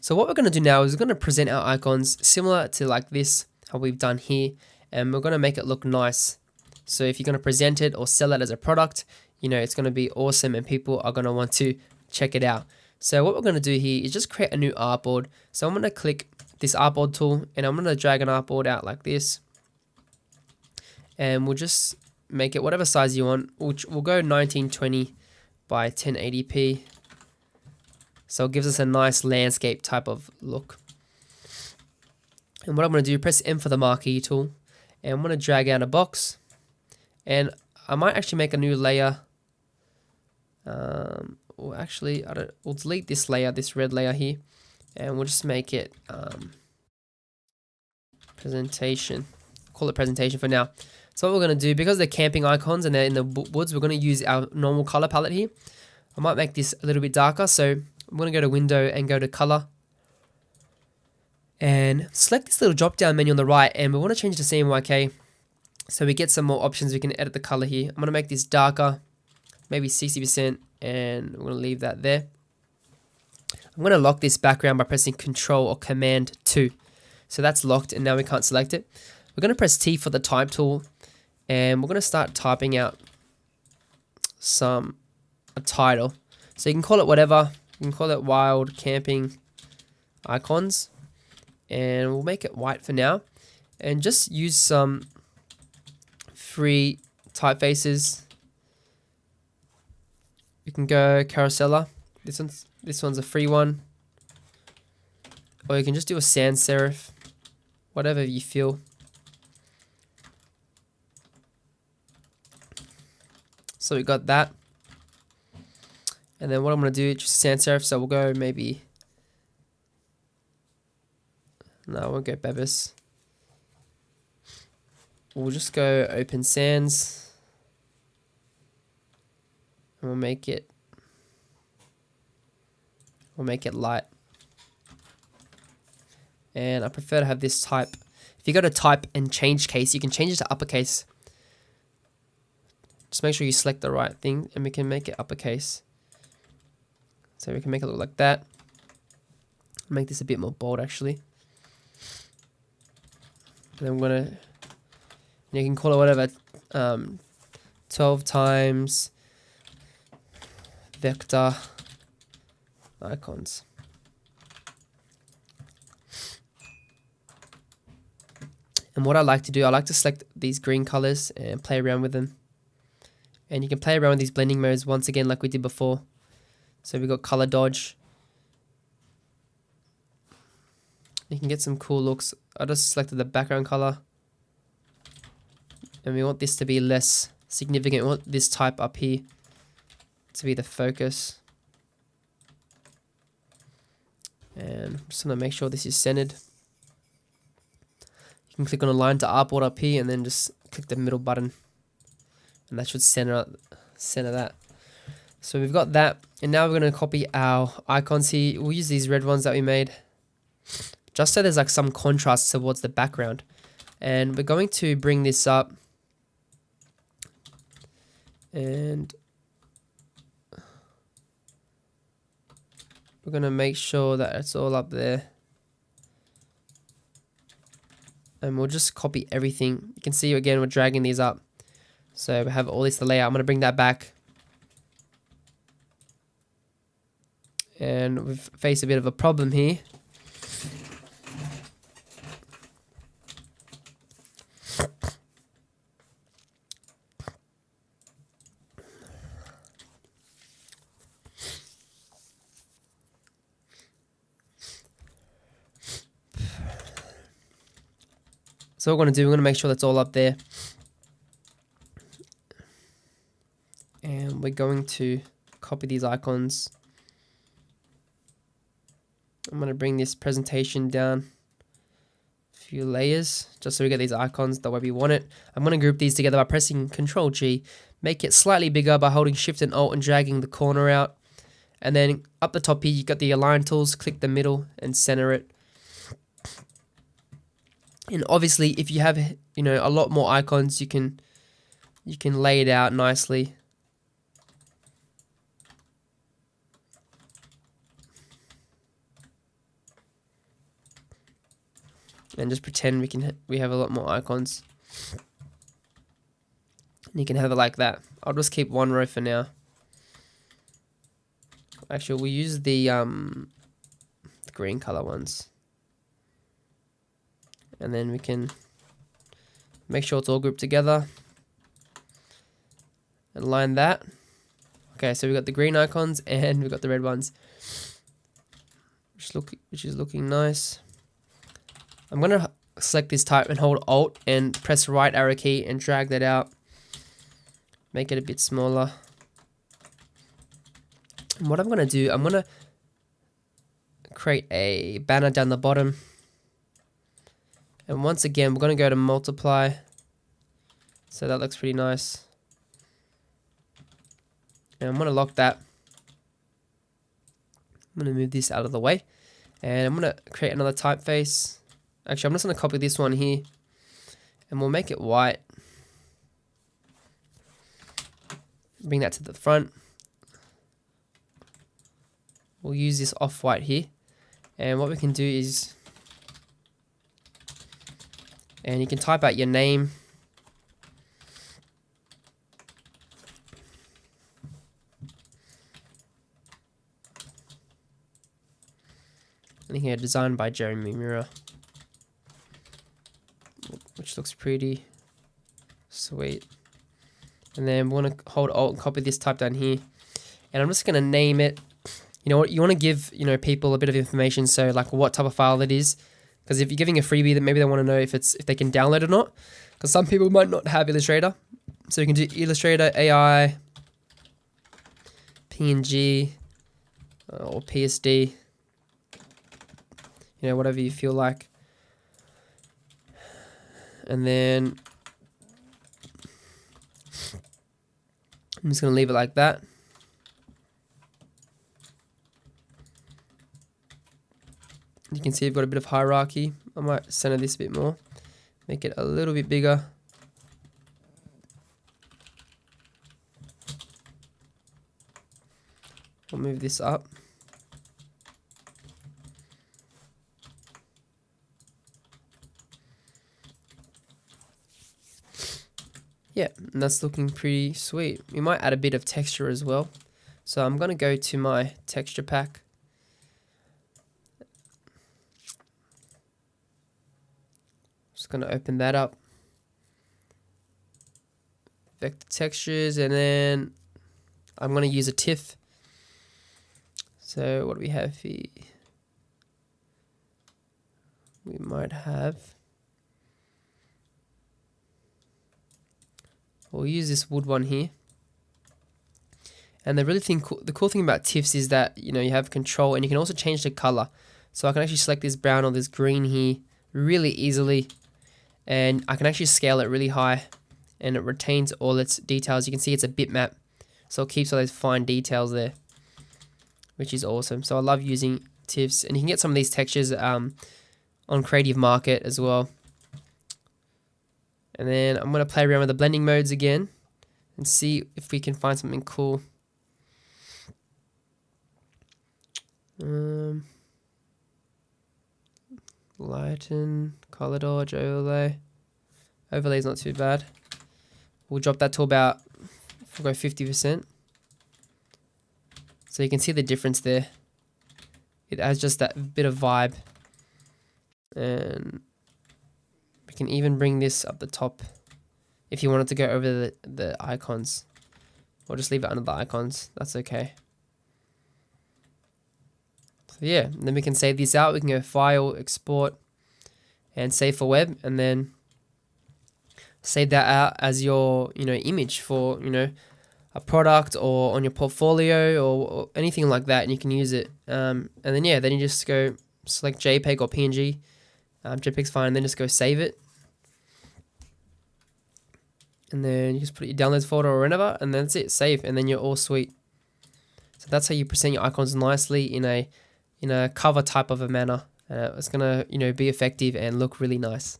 So what we're going to do now is we're going to present our icons similar to like this, how we've done here, and we're going to make it look nice. So if you're going to present it or sell it as a product, you know, it's going to be awesome and people are going to want to check it out. So what we're going to do here is just create a new artboard. So I'm going to click this artboard tool and I'm going to drag an artboard out like this. And we'll just make it whatever size you want, which we'll go 1920 by 1080p. So it gives us a nice landscape type of look. And what I'm going to do, press M for the marquee tool. And I'm going to drag out a box. And I might actually make a new layer. Or actually, we'll delete this layer, this red layer here. And we'll just make it presentation. Call it presentation for now. So what we're going to do, because they're camping icons and they're in the woods, we're going to use our normal color palette here. I might make this a little bit darker. So I'm going to go to window and go to color. And select this little drop down menu on the right. And we want to change it to CMYK. So we get some more options. We can edit the color here. I'm going to make this darker, maybe 60%. And we're going to leave that there. I'm going to lock this background by pressing Control or Command 2. So that's locked and now we can't select it. We're going to press T for the type tool. And we're going to start typing out a title. So you can call it whatever. You can call it Wild Camping Icons. And we'll make it white for now. And just use some free typefaces. You can go Carousella. This one's a free one. Or you can just do a sans serif. Whatever you feel. So we got that. And then what I'm going to do, just sans serif. So we'll go maybe... No, I won't go Bebis. We'll just go Open Sans. And we'll make it light. And I prefer to have this type. If you go to type and change case, you can change it to uppercase. Just make sure you select the right thing and we can make it uppercase. So we can make it look like that. Make this a bit more bold actually. And I'm gonna, you can call it whatever, 12 times vector icons. And what I like to do, I like to select these green colors and play around with them. And you can play around with these blending modes once again like we did before. So we got color dodge. You can get some cool looks. I just selected the background color. And we want this to be less significant. We want this type up here to be the focus. And I'm just going to make sure this is centered. You can click on a line to artboard up here and then just click the middle button. And that should center that. So we've got that. And now we're going to copy our icons here. We'll use these red ones that we made. Just so there's like some contrast towards the background. And we're going to bring this up. And we're going to make sure that it's all up there. And we'll just copy everything. You can see again, we're dragging these up. So we have all this layout. I'm going to bring that back. And we've faced a bit of a problem here. So what we're going to do, we're going to make sure that's all up there. And we're going to copy these icons. I'm going to bring this presentation down a few layers just so we get these icons the way we want it. I'm going to group these together by pressing Ctrl G. Make it slightly bigger by holding Shift and Alt and dragging the corner out. And then up the top here, you've got the align tools. Click the middle and center it. And obviously, if you have, you know, a lot more icons, you can lay it out nicely. and just pretend we have a lot more icons. And you can have it like that. I'll just keep one row for now. Actually, we'll use the green color ones. And then we can make sure it's all grouped together. And line that. Okay, so we've got the green icons and we've got the red ones. Which is looking nice. I'm going to select this type and hold Alt and press right arrow key and drag that out. Make it a bit smaller. And what I'm going to do, I'm going to create a banner down the bottom. And once again, we're going to go to multiply. So that looks pretty nice. And I'm going to lock that. I'm going to move this out of the way. And I'm going to create another typeface. Actually, I'm just going to copy this one here. And we'll make it white. Bring that to the front. We'll use this off-white here. And what we can do is... And you can type out your name. And here, designed by Jeremy Mirror. Which looks pretty sweet. And then we want to hold Alt and copy this type down here. And I'm just going to name it. You know what? You want to give, people a bit of information. So like what type of file it is. Because if you're giving a freebie, then maybe they want to know if they can download it or not. Because some people might not have Illustrator. So you can do Illustrator, AI, PNG, or PSD. Whatever you feel like. And then I'm just going to leave it like that. You can see I've got a bit of hierarchy. I might center this a bit more. Make it a little bit bigger. I'll move this up. Yeah, and that's looking pretty sweet. We might add a bit of texture as well. So I'm going to go to my texture pack. Just going to open that up. Vector textures, and then I'm going to use a TIFF. So what do we have here? We might have... We'll use this wood one here. And the cool thing about TIFFs is that you have control, and you can also change the color. So I can actually select this brown or this green here really easily, and I can actually scale it really high, and it retains all its details. You can see it's a bitmap, so it keeps all those fine details there, which is awesome. So I love using TIFFs, and you can get some of these textures on Creative Market as well. And then I'm going to play around with the blending modes again and see if we can find something cool. Lighten, color dodge, overlay. Overlay is not too bad. We'll drop that to about, we'll go 50%. So you can see the difference there. It has just that bit of vibe. And we can even bring this up the top if you wanted to go over the icons. Or just leave it under the icons. That's okay. So yeah, and then we can save these out. We can go File, Export, and Save for Web. And then save that out as your image for a product or on your portfolio or anything like that. And you can use it. And then yeah, then you just go select JPEG or PNG. JPEG's fine. And then just go save it. And then you just put your downloads folder or whatever, and that's it, save, and then you're all sweet. So that's how you present your icons nicely in a cover type of a manner. It's gonna be effective and look really nice.